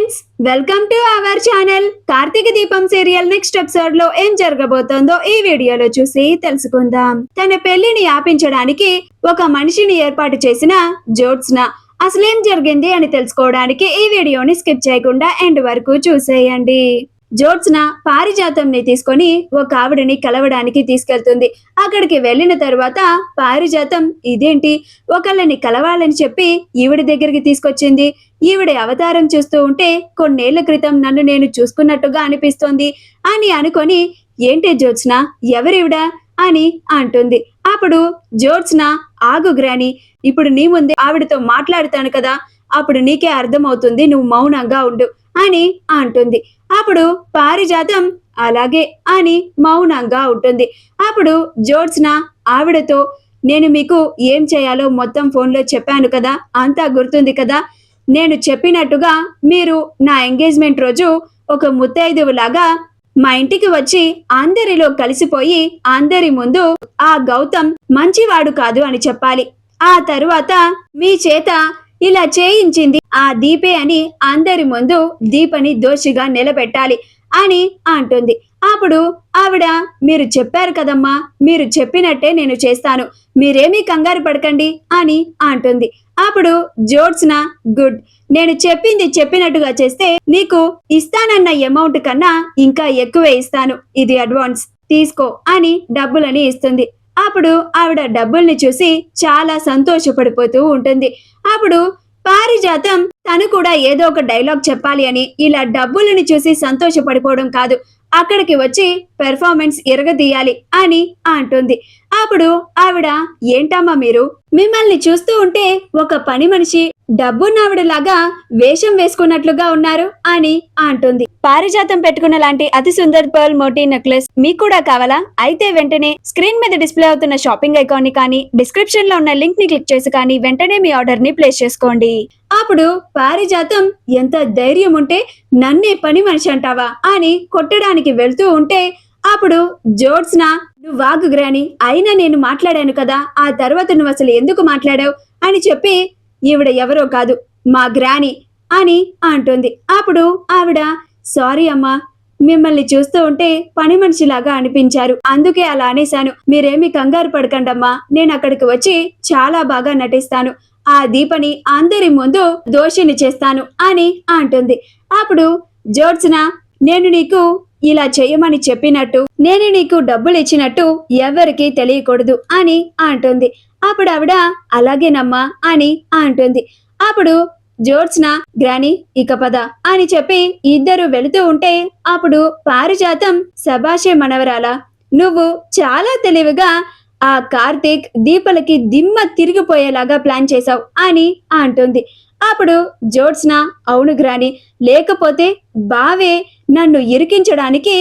Friends, welcome to our channel. Karthika Deepam serial next episode లో ఏం జరగబోతోందో ఈ వీడియోలో చూసి తెలుసుకుందాం. తన పెళ్లిని ఆపించడానికి ఒక మనిషిని ఏర్పాటు చేసిన జ్యోత్స్న అసలేం జరిగింది అని తెలుసుకోవడానికి ఈ వీడియోని స్కిప్ చేయకుండా ఎండ్ వరకు చూసేయండి. జ్యోత్స్న పారిజాతంని తీసుకొని ఒక ఆవిడని కలవడానికి తీసుకెళ్తుంది. అక్కడికి వెళ్ళిన తరువాత పారిజాతం ఇదేంటి ఒకళ్ళని కలవాలని చెప్పి ఈవిడ దగ్గరికి తీసుకొచ్చింది, ఈవిడ అవతారం చూస్తూ ఉంటే కొన్నేళ్ల క్రితం నన్ను నేను చూసుకున్నట్టుగా అనిపిస్తోంది అని అనుకొని, ఏంటి జ్యోత్స్న ఎవరివిడ అని అంటుంది. అప్పుడు జ్యోత్స్న, ఆగు గ్రాని, ఇప్పుడు నీ ముందే ఆవిడతో మాట్లాడుతాను కదా, అప్పుడు నీకే అర్థమవుతుంది, నువ్వు మౌనంగా ఉండు అని అంటుంది. అప్పుడు పారిజాతం అలాగే అని మౌనంగా ఉంటుంది. అప్పుడు జ్యోత్స్న ఆవిడతో, నేను మీకు ఏం చేయాలో మొత్తం ఫోన్లో చెప్పాను కదా, అంతా గుర్తుంది కదా, నేను చెప్పినట్టుగా మీరు నా ఎంగేజ్మెంట్ రోజు ఒక ముత్తైదువులాగా మా ఇంటికి వచ్చి అందరిలో కలిసిపోయి అందరి ముందు ఆ గౌతమ్ మంచివాడు కాదు అని చెప్పాలి. ఆ తరువాత మీ చేత ఇలా చేయించింది ఆ దీపే అని అందరి ముందు దీపని దోషిగా నిలబెట్టాలి అని అంటుంది. అప్పుడు ఆవిడ, మీరు చెప్పారు కదమ్మా, మీరు చెప్పినట్టే నేను చేస్తాను, మీరేమీ కంగారు పడకండి అని అంటుంది. అప్పుడు జ్యోత్స్న, గుడ్, నేను చెప్పింది చెప్పినట్టుగా చేస్తే నీకు ఇస్తానన్న అమౌంట్ కన్నా ఇంకా ఎక్కువే ఇస్తాను, ఇది అడ్వాన్స్ తీసుకో అని డబ్బులని ఇస్తుంది. అప్పుడు ఆవిడ డబ్బుల్ని చూసి చాలా సంతోషపడిపోతూ ఉంటుంది. అప్పుడు పారిజాతం తను కూడా ఏదో ఒక డైలాగ్ చెప్పాలి అని ఇలా డబ్బులను చూసి సంతోషపడిపోవడం కాదు, అక్కడికి వచ్చి పెర్ఫార్మెన్స్ ఎరగదీయాలి అని అంటుంది. అప్పుడు ఆవిడ, ఏంటమ్మా మీరు, మిమ్మల్ని చూస్తూ ఉంటే ఒక పని మనిషి డబ్బున్నావిడలాగా వేషం వేసుకున్నట్లుగా ఉన్నారు అని అంటుంది. పారిజాతం పెట్టుకున్న లాంటి అతి సుందర్ పర్ల్ మోటీ నెక్లెస్ మీకు కూడా కావాలా? అయితే వెంటనే స్క్రీన్ మీద డిస్ప్లే అవుతున్న షాపింగ్ ఐకాన్ ని కానీ డిస్క్రిప్షన్ లో ఉన్న లింక్ ని క్లిక్ చేసి కానీ వెంటనే మీ ఆర్డర్ ని ప్లేస్ చేసుకోండి. అప్పుడు పారిజాతం, ఎంత ధైర్యం ఉంటే నన్నే పని మనిషి అంటావా అని కొట్టడానికి వెళ్తూ ఉంటే, అప్పుడు జ్యోత్స్న, నువ్వు వాగు గ్రాని, అయినా నేను మాట్లాడాను కదా, ఆ తర్వాత నువ్వు అసలు ఎందుకు మాట్లాడావు అని చెప్పి, ఈవిడ ఎవరో కాదు మా గ్రాని అని అంటుంది. అప్పుడు ఆవిడ, సారీ అమ్మా, మిమ్మల్ని చూస్తూ ఉంటే పని మనిషిలాగా అనిపించారు, అందుకే అలా అనేశాను, మీరేమీ కంగారు పడకండమ్మా, నేను అక్కడికి వచ్చి చాలా బాగా నటిస్తాను, ఆ దీపని అందరి ముందు దోషిని చేస్తాను అని అంటుంది. అప్పుడు జ్యోత్స్న, నేను నీకు ఇలా చేయమని చెప్పినట్టు, నేను నీకు డబ్బులు ఇచ్చినట్టు ఎవరికీ తెలియకూడదు అని అంటుంది. అప్పుడు ఆవిడ, అలాగేనమ్మా అని అంటుంది. అప్పుడు జ్యోత్స్న, గ్రాని ఇక పద అని చెప్పి ఇద్దరు వెళుతూ ఉంటే, అప్పుడు పారిజాతం, శభాషే మనవరాలా, నువ్వు చాలా తెలివిగా ఆ కార్తీక్ దీపలకి దిమ్మ తిరిగిపోయేలాగా ప్లాన్ చేశావు అని అంటుంది. అప్పుడు జ్యోత్స్న, అవును గ్రాని, లేకపోతే బావే నన్ను ఇరికించడానికి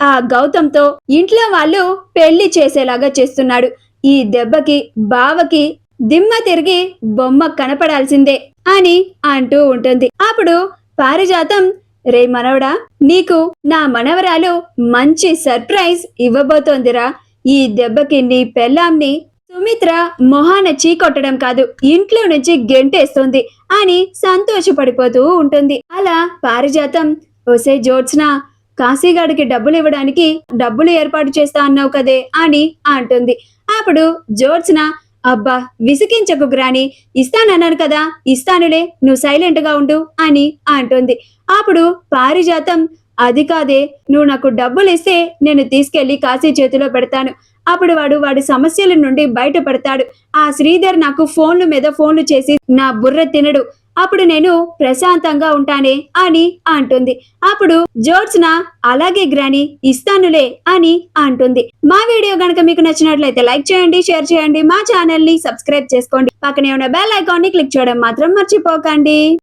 ఆ గౌతమ్తో ఇంట్లో వాళ్ళు పెళ్లి చేసేలాగా చేస్తున్నాడు, ఈ దెబ్బకి బావకి దిమ్మ తిరిగి బొమ్మ కనపడాల్సిందే అని అంటూ ఉంటుంది. అప్పుడు పారిజాతం, రే మనవడా, నీకు నా మనవరాలు మంచి సర్ప్రైజ్ ఇవ్వబోతోందిరా, ఈ దెబ్బకి నీ పెళ్ళాంని సుమిత్ర మొహాన చీకొట్టడం కాదు, ఇంట్లో నుంచి గెంటేస్తుంది అని సంతోషపడిపోతూ ఉంటుంది. అలా పారిజాతం, ఓసే జ్యోత్స్న, కాశీగాడికి డబ్బులు ఇవ్వడానికి డబ్బులు ఏర్పాటు చేస్తా అన్నావు కదే అని అంటుంది. అప్పుడు జ్యోత్స్న, అబ్బా విసికించకు గ్రాని, ఇస్తానన్నాను కదా, ఇస్తానులే, నువ్వు సైలెంట్ గా ఉండు అని అంటుంది. అప్పుడు పారిజాతం, అది కాదే, నువ్వు నాకు డబ్బులు ఇస్తే నేను తీసుకెళ్లి కాశీ చేతిలో పెడతాను, అప్పుడు వాడి సమస్యల నుండి బయటపడతాడు, ఆ శ్రీధర్ నాకు ఫోన్ల మీద ఫోన్లు చేసి నా బుర్ర తినడు, అప్పుడు నేను ప్రశాంతంగా ఉంటానే అని అంటుంది. అప్పుడు జ్యోత్స్న, అలాగే గ్రాని, ఇస్తానులే అని అంటుంది. మా వీడియో గనక మీకు నచ్చినట్లయితే లైక్ చేయండి, షేర్ చేయండి, మా ఛానల్ ని సబ్స్క్రైబ్ చేసుకోండి, పక్కనే ఉన్న బెల్ ఐకాన్ ని క్లిక్ చేయడం మాత్రం మర్చిపోకండి.